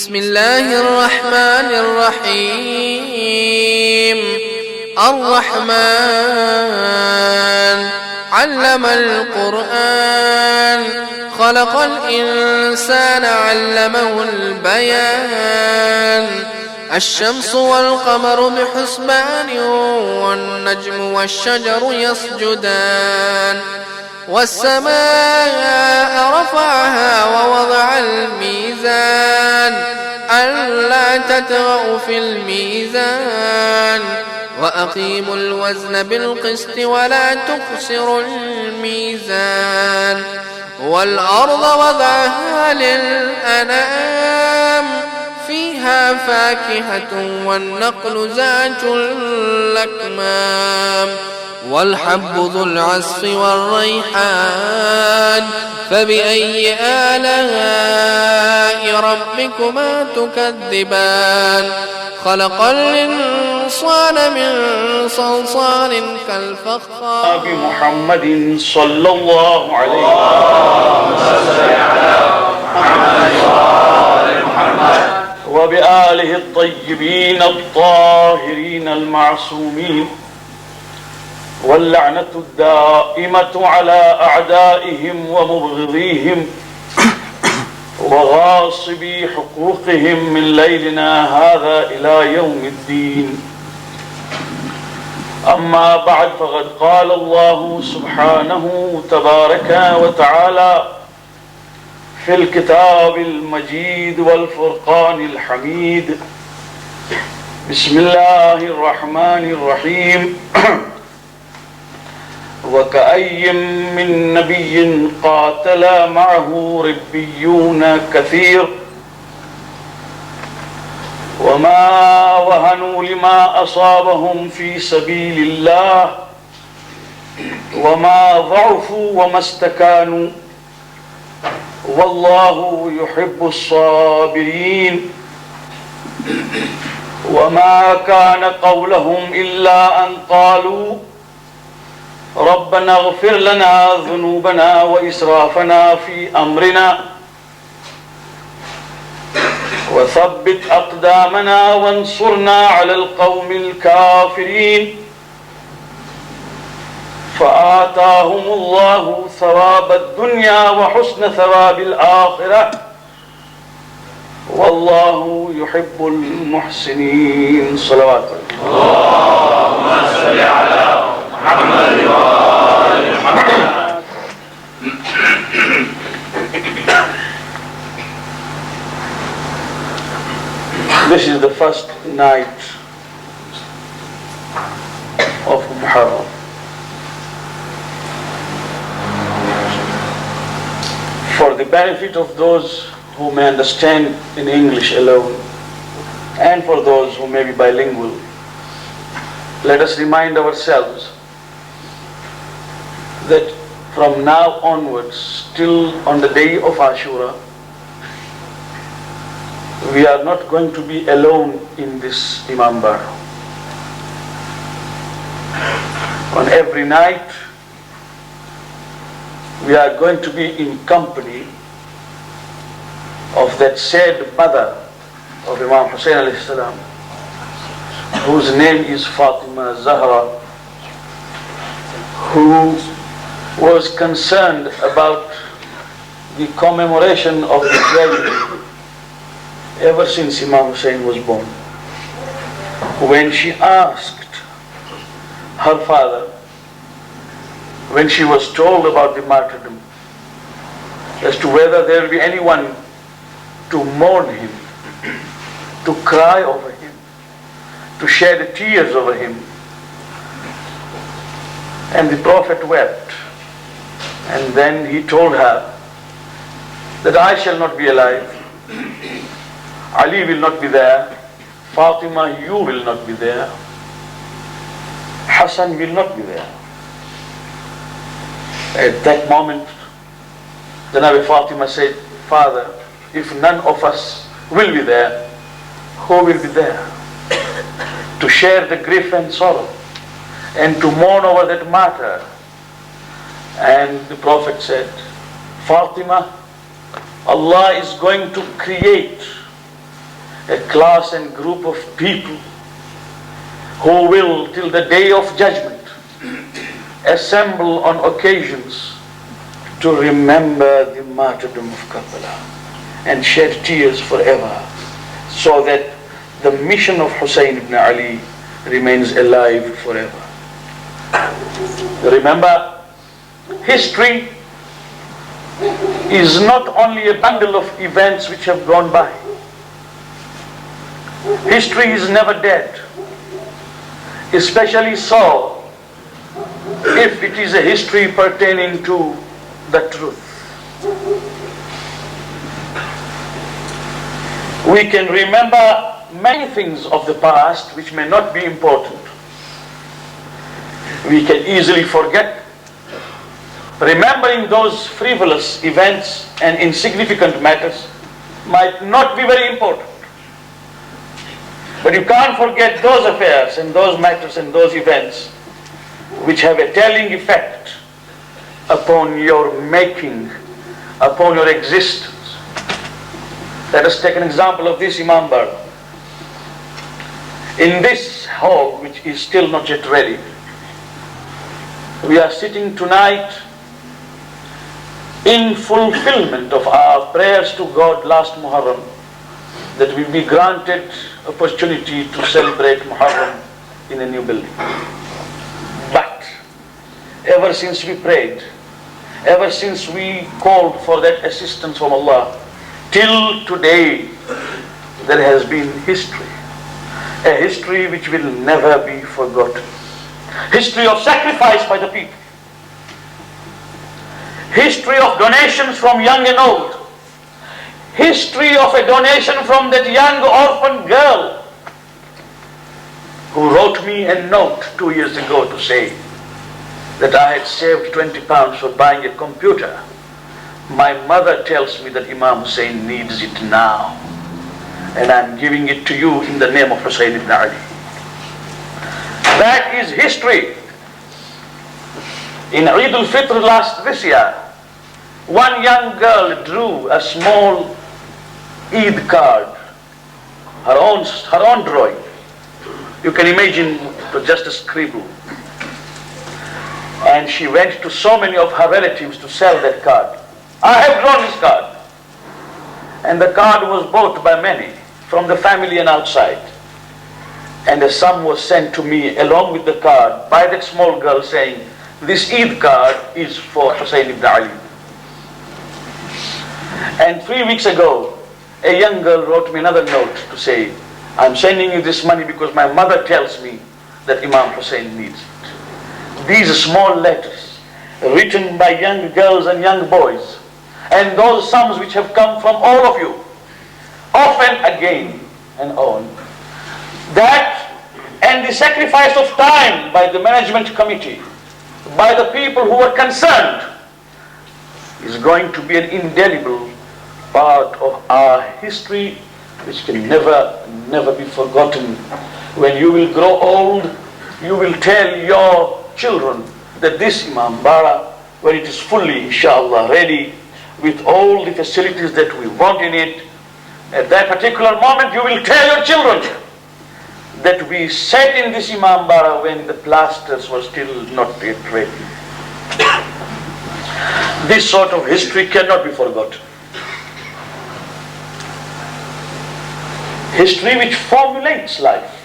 بسم الله الرحمن الرحيم الرحمن علم القرآن خلق الإنسان علمه البيان الشمس والقمر بحسبان والنجم والشجر يسجدان والسماء رفعها ووضع الميزان ألا تطغوا في الميزان وأقيموا الوزن بالقسط ولا تخسروا الميزان والأرض وضعها للأنام فيها فاكهة والنخل ذات الأكمام والحب ذو العصف والريحان فبأي آلاء ربكما تكذبان خلق الإنسان من صلصال كالفخار بمحمد صلى الله عليه وسلم وبآله الطيبين الطاهرين المعصومين واللعنة الدائمة على أعدائهم ومبغضيهم وغاصبي حقوقهم من ليلنا هذا إلى يوم الدين. أما بعد، فقد قال الله سبحانه تبارك وتعالى في الكتاب المجيد والفرقان الحميد: بسم الله الرحمن الرحيم. وكأي من نبي قاتل معه ربيون كثير وما وهنوا لما أصابهم في سبيل الله وما ضعفوا وما استكانوا والله يحب الصابرين. وما كان قولهم إلا أن قالوا ربنا اغفر لنا ذنوبنا وإسرافنا في أمرنا وثبت أقدامنا وانصرنا على القوم الكافرين. فآتاهم الله ثواب الدنيا وحسن ثواب الآخرة والله يحب المحسنين. صلوات اللهم صل على محمد وآل محمد. This is the first night of Muharram. For the benefit of those who may understand in English alone and for those who may be bilingual, let us remind ourselves that from now onwards till on the day of Ashura, we are not going to be alone in this Imambar. On every night, we are going to be in company of that said mother of Imam Hussein alayhi salam, whose name is Fatima Zahra, who was concerned about the commemoration of the tragedy ever since Imam Hussein was born. When she asked her father, when she was told about the martyrdom, as to whether there will be anyone to mourn him, to cry over him, to shed tears over him, and the Prophet wept. And then he told her that I shall not be alive, Ali will not be there, Fatima, you will not be there, Hassan will not be there. At that moment, Janabi Fatima said, Father, if none of us will be there, who will be there to share the grief and sorrow and to mourn over that martyr? And the Prophet said, Fatima, Allah is going to create a class and group of people who will, till the day of judgment, assemble on occasions to remember the martyrdom of Karbala and shed tears forever, so that the mission of Hussein ibn Ali remains alive forever. Remember, history is not only a bundle of events which have gone by. History is never dead, especially so if it is a history pertaining to the truth. We can remember many things of the past which may not be important. We can easily forget. Remembering those frivolous events and insignificant matters might not be very important. But you can't forget those affairs and those matters and those events which have a telling effect upon your making, upon your existence. Let us take an example of this, Imam Bar. In this hall, which is still not yet ready, we are sitting tonight in fulfillment of our prayers to God last Muharram, that we be granted opportunity to celebrate Muharram in a new building. But ever since we prayed, ever since we called for that assistance from Allah, till today there has been history, a history which will never be forgotten. History of sacrifice by the people, history of donations from young and old, history of a donation from that young orphan girl who wrote me a note 2 years ago to say that I had saved 20 pounds for buying a computer. My mother tells me that Imam Hussein needs it now, and I'm giving it to you in the name of Hussein ibn Ali. That is history. In Eid al-Fitr this year, one young girl drew a small Eid card, her own drawing. You can imagine it was just a scribble. And she went to so many of her relatives to sell that card. I have drawn this card. And the card was bought by many from the family and outside. And a sum was sent to me along with the card by that small girl saying, this Eid card is for Hussein ibn Ali. And 3 weeks ago, a young girl wrote me another note to say, I'm sending you this money because my mother tells me that Imam Hussein needs it. These small letters written by young girls and young boys, and those sums which have come from all of you, often again and on, that and the sacrifice of time by the management committee, by the people who are concerned, is going to be an indelible part of our history which can never be forgotten. When you will grow old, you will tell your children that this Imam Bara, when it is fully, inshallah, ready, with all the facilities that we want in it, at that particular moment you will tell your children that we sat in this Imam Bara when the plasters were still not yet ready. This sort of history cannot be forgotten. History which formulates life.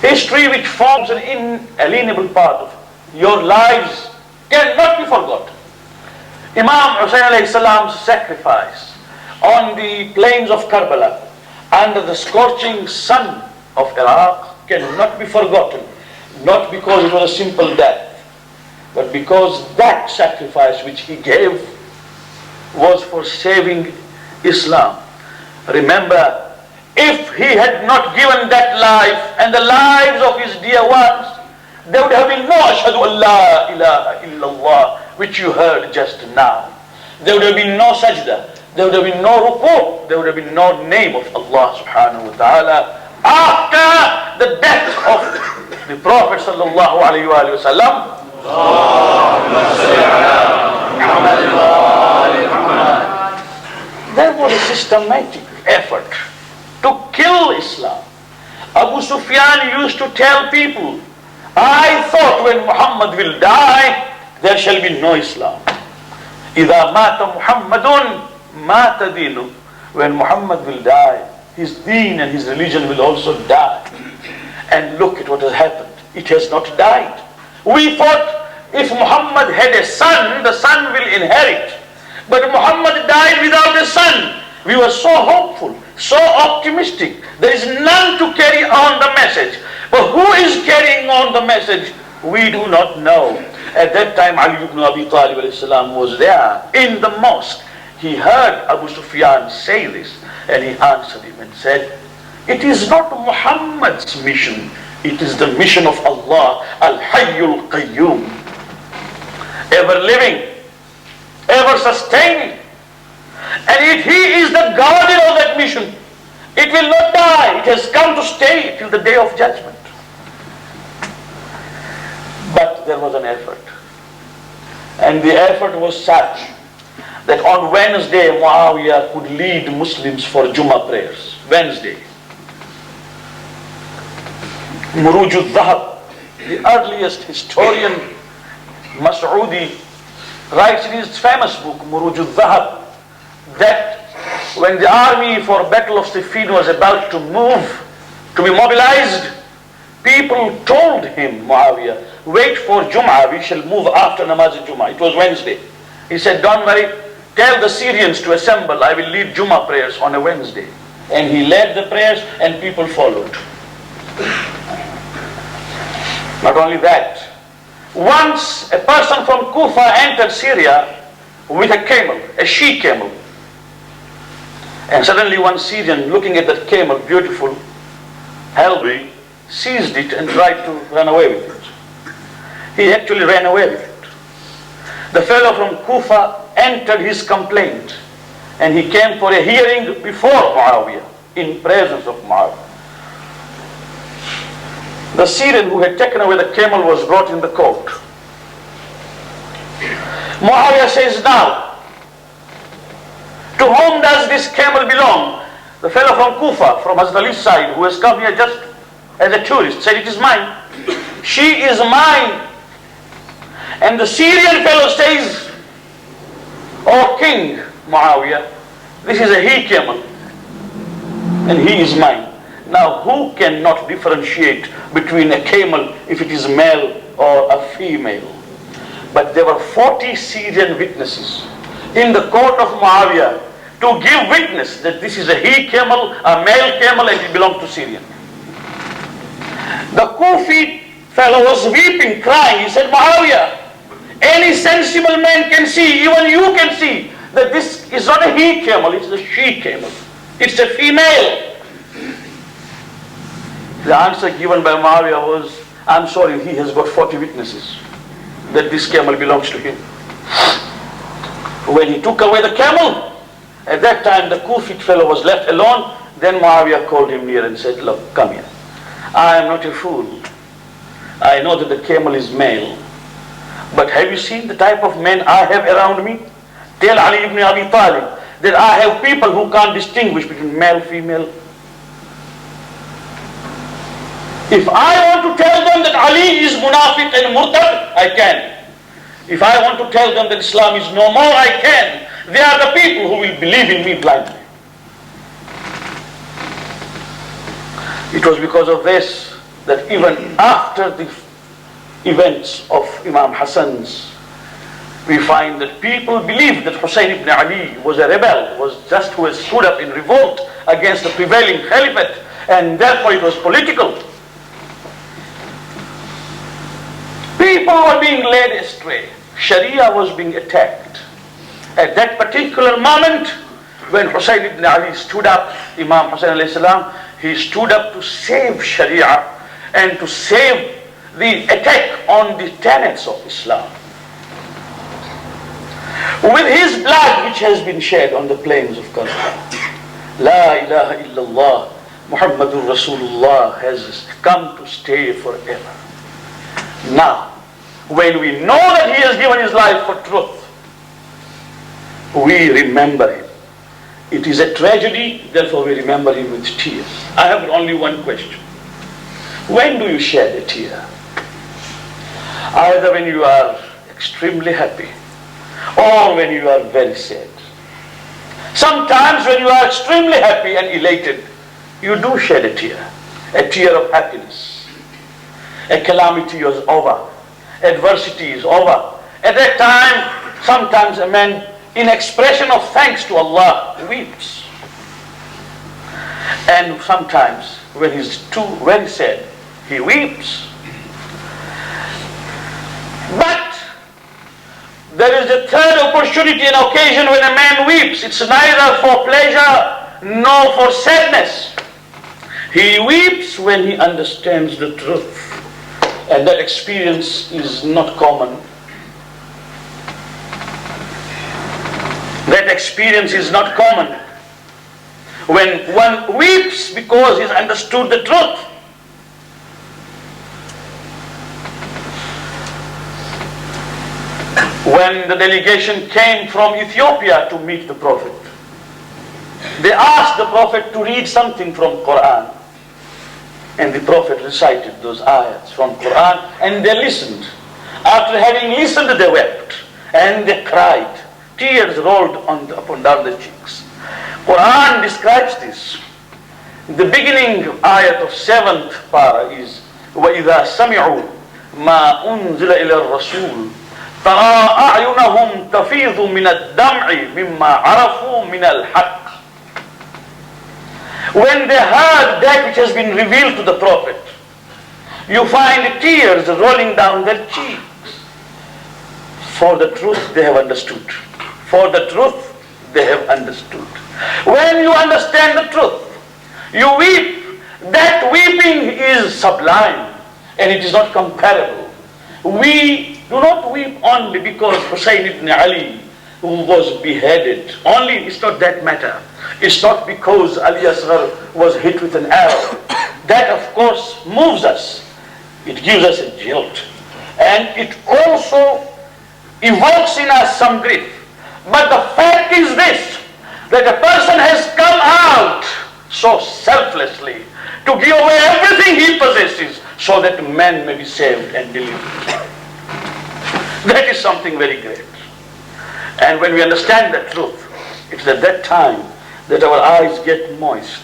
History which forms an inalienable part of your lives cannot be forgotten. Imam Hussein alayhi salam's sacrifice on the plains of Karbala under the scorching sun of Iraq cannot be forgotten, not because it was a simple death, but because that sacrifice which he gave was for saving Islam. Remember, if he had not given that life and the lives of his dear ones, there would have been no Ashhadu an la ilaha illallah which you heard just now. There would have been no sajda, there would have been no ruku, there would have been no name of Allah subhanahu wa ta'ala after the death of the Prophet sallallahu alayhi wa sallam. There was a systematic effort to kill Islam. Abu Sufyan used to tell people, I thought when Muhammad will die, there shall be no Islam. إِذَا مَاتَ مُحَمَّدٌ مَاتَ دِينُ. When Muhammad will die, his deen and his religion will also die. And look at what has happened. It has not died. We thought if Muhammad had a son, the son will inherit. But Muhammad died without a son. We were so hopeful, so optimistic. There is none to carry on the message. But who is carrying on the message? We do not know. At that time, Ali ibn Abi Talib was there in the mosque. He heard Abu Sufyan say this, and he answered him and said, it is not Muhammad's mission. It is the mission of Allah, Al-Hayyul Qayyum. Ever living, ever sustaining. And if He is the guardian of that mission, it will not die. It has come to stay till the day of judgment. But there was an effort. And the effort was such that on Wednesday, Muawiyah could lead Muslims for Jummah prayers. Wednesday. Muruj al-Dhahab, the earliest historian, Mas'udi, writes in his famous book, Muruj al-Dhahab, that when the army for Battle of Siffin was about to move, to be mobilized, people told him, Muawiyah, wait for Jum'ah, we shall move after Namaz Jum'ah. It was Wednesday. He said, don't worry, tell the Syrians to assemble, I will lead Jum'ah prayers on a Wednesday. And he led the prayers and people followed. Not only that, once a person from Kufa entered Syria with a camel, a she camel. And suddenly one Syrian, looking at that camel, beautiful, healthy, seized it and tried to run away with it. He actually ran away with it. The fellow from Kufa entered his complaint and he came for a hearing before Muawiyah, in presence of Muawiyah. The Syrian who had taken away the camel was brought in the court. Muawiyah says, now, to whom does this camel belong? The fellow from Kufa, from Hazrat Ali's side, who has come here just as a tourist, said, it is mine. She is mine. And the Syrian fellow says, O King Muawiyah, this is a he camel, and he is mine. Now, who cannot differentiate between a camel if it is male or a female? But there were 40 Syrian witnesses in the court of Muawiyah to give witness that this is a he camel, a male camel, and it belongs to Syrian. The Kufi fellow was weeping, crying. He said, Muawiyah, any sensible man can see, even you can see, that this is not a he camel, it's a she camel. It's a female. The answer given by Muawiyah was, I'm sorry, he has got 40 witnesses that this camel belongs to him. When he took away the camel, at that time the Kufi fellow was left alone. Then Muawiyah called him near and said, look, come here. I am not a fool. I know that the camel is male. But have you seen the type of men I have around me? Tell Ali ibn Abi Talib that I have people who can't distinguish between male, female. If I want to tell them that Ali is munafiq and murtad, I can. If I want to tell them that Islam is no more, I can. They are the people who will believe in me blindly. It was because of this that even after the events of Imam Hassan's, we find that people believed that Hussein ibn Ali was a rebel, was just who has stood up in revolt against the prevailing caliphate, and therefore it was political. People were being led astray. Sharia was being attacked. At that particular moment, when Hussein ibn Ali stood up, Imam Hussein alayhi salam, he stood up to save Sharia and to save the attack on the tenets of Islam. With his blood which has been shed on the plains of Karbala, La ilaha illallah, Muhammadur Rasulullah has come to stay forever. Now, when we know that he has given his life for truth, we remember him it is a tragedy, therefore we remember him with tears. I have only one question. When do you shed a tear? Either when you are extremely happy or when you are very sad. Sometimes when you are extremely happy and elated, you do shed a tear of happiness. A calamity is over, adversity is over. At that time, sometimes a man, in expression of thanks to Allah, weeps. And sometimes, when he's too very sad, he weeps. But there is a third opportunity and occasion when a man weeps. It's neither for pleasure nor for sadness. He weeps when he understands the truth. And that experience is not common. That experience is not common. When one weeps because he's understood the truth. When the delegation came from Ethiopia to meet the Prophet, they asked the Prophet to read something from Quran. And the Prophet recited those ayats from Quran, and they listened. After having listened, they wept and they cried. Tears rolled up and down the cheeks. Quran describes this. The beginning ayat of 7th para is وَإِذَا سَمِعُوا مَا أُنزِلَ إِلَى الرَّسُولِ تَرَى أَعْيُنَهُمْ تَفِيضُ مِنَ الدَّمْعِ مِمَّا عَرَفُوا مِنَ الْحَقِّ. When they heard that which has been revealed to the Prophet, you find tears rolling down their cheeks. For the truth they have understood. For the truth they have understood. When you understand the truth, you weep. That weeping is sublime and it is not comparable. We do not weep only because Hussein ibn Ali, who was beheaded, only it's not that matter. It's not because Ali Asghar was hit with an arrow. That of course moves us. It gives us a jolt. And it also evokes in us some grief. But the fact is this, that a person has come out so selflessly to give away everything he possesses so that man may be saved and delivered. That is something very great. And when we understand the truth, it's at that time that our eyes get moist.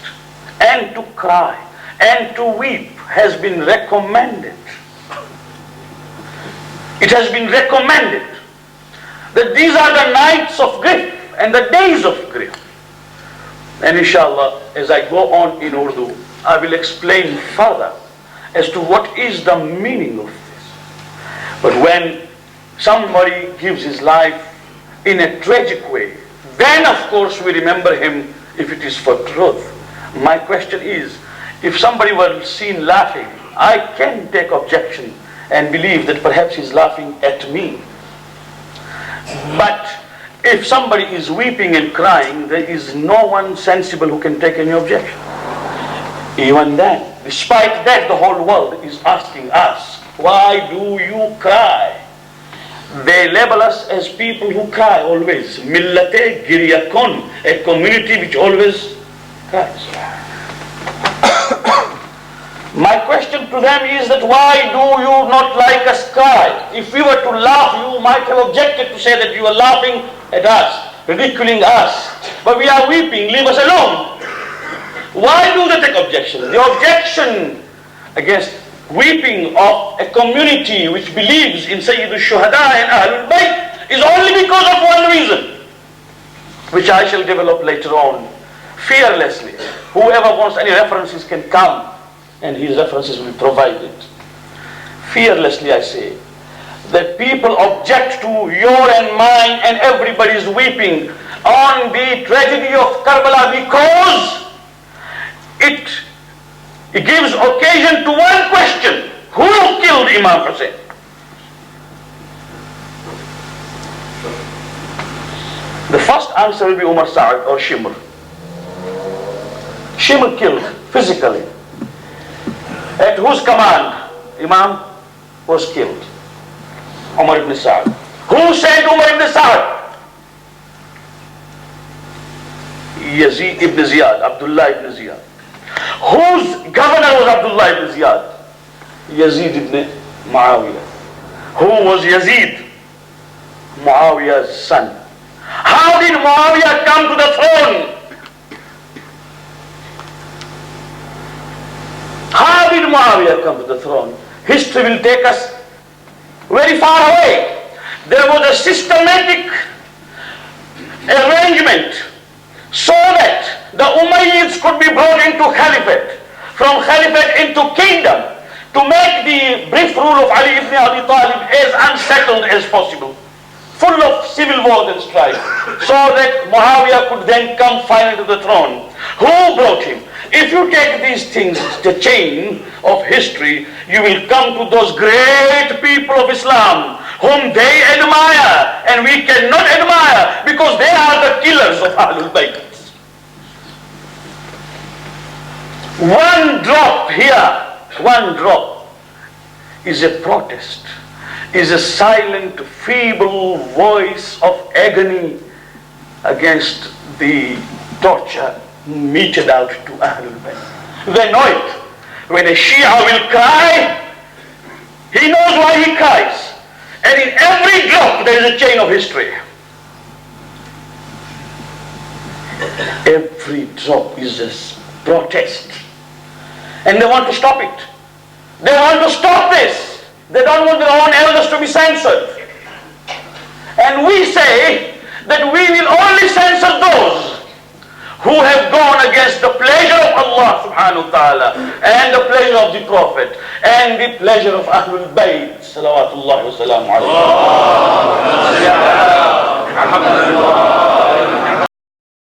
And to cry and to weep has been recommended. It has been recommended that these are the nights of grief and the days of grief. And inshallah, as I go on in Urdu, I will explain further as to what is the meaning of this. But when somebody gives his life in a tragic way, then of course we remember him if it is for truth. My question is, if somebody were seen laughing, I can take objection and believe that perhaps he's laughing at me. But if somebody is weeping and crying, there is no one sensible who can take any objection. Even then, despite that, the whole world is asking us, why do you cry? They label us as people who cry always. Millate giryakon, a community which always cries. My question to them is that why do you not like us cry? If we were to laugh, you might have objected to say that you are laughing at us, ridiculing us. But we are weeping, leave us alone. Why do they take objection? The objection against weeping of a community which believes in Sayyid al-Shuhada and Ahlul Bayt is only because of one reason, which I shall develop later on, fearlessly. Whoever wants any references can come, and his references will be provided. Fearlessly I say, that people object to your and mine and everybody's weeping on the tragedy of Karbala because it gives occasion to one question: who killed Imam Hussein? The first answer will be Umar Sa'ad or Shimr. Shimr killed physically. At whose command Imam was killed? Umar ibn Sa'ad. Who said Umar ibn Sa'ad? Yazid ibn Ziyad, Abdullah ibn Ziyad. Whose governor was Abdullah ibn Ziyad? Yazid ibn Muawiyah. Who was Yazid? Muawiyah's son. How did Muawiyah come to the throne? How did Muawiyah come to the throne? History will take us very far away. There was a systematic arrangement so that the Umayyads could be brought into Caliphate, from Caliphate into kingdom, to make the brief rule of Ali ibn Abi Talib as unsettled as possible, full of civil wars and strife, so that Muawiyah could then come finally to the throne. Who brought him? If you take these things, the chain of history, you will come to those great people of Islam whom they admire and we cannot admire because they are the killers of Ahlul Bayt. One drop here, one drop is a protest, is a silent, feeble voice of agony against the torture meted out to Ahlul Bayt. They know it. When a Shia will cry, he knows why he cries. And in every drop there is a chain of history. Every drop is a protest. And they want to stop it. They want to stop this. They don't want their own elders to be censored. And we say that we will only censor those who have gone against the pleasure of Allah subhanahu wa ta'ala and the pleasure of the Prophet and the pleasure of Ahlul Bayt salawatullahi wa salamu alayhi.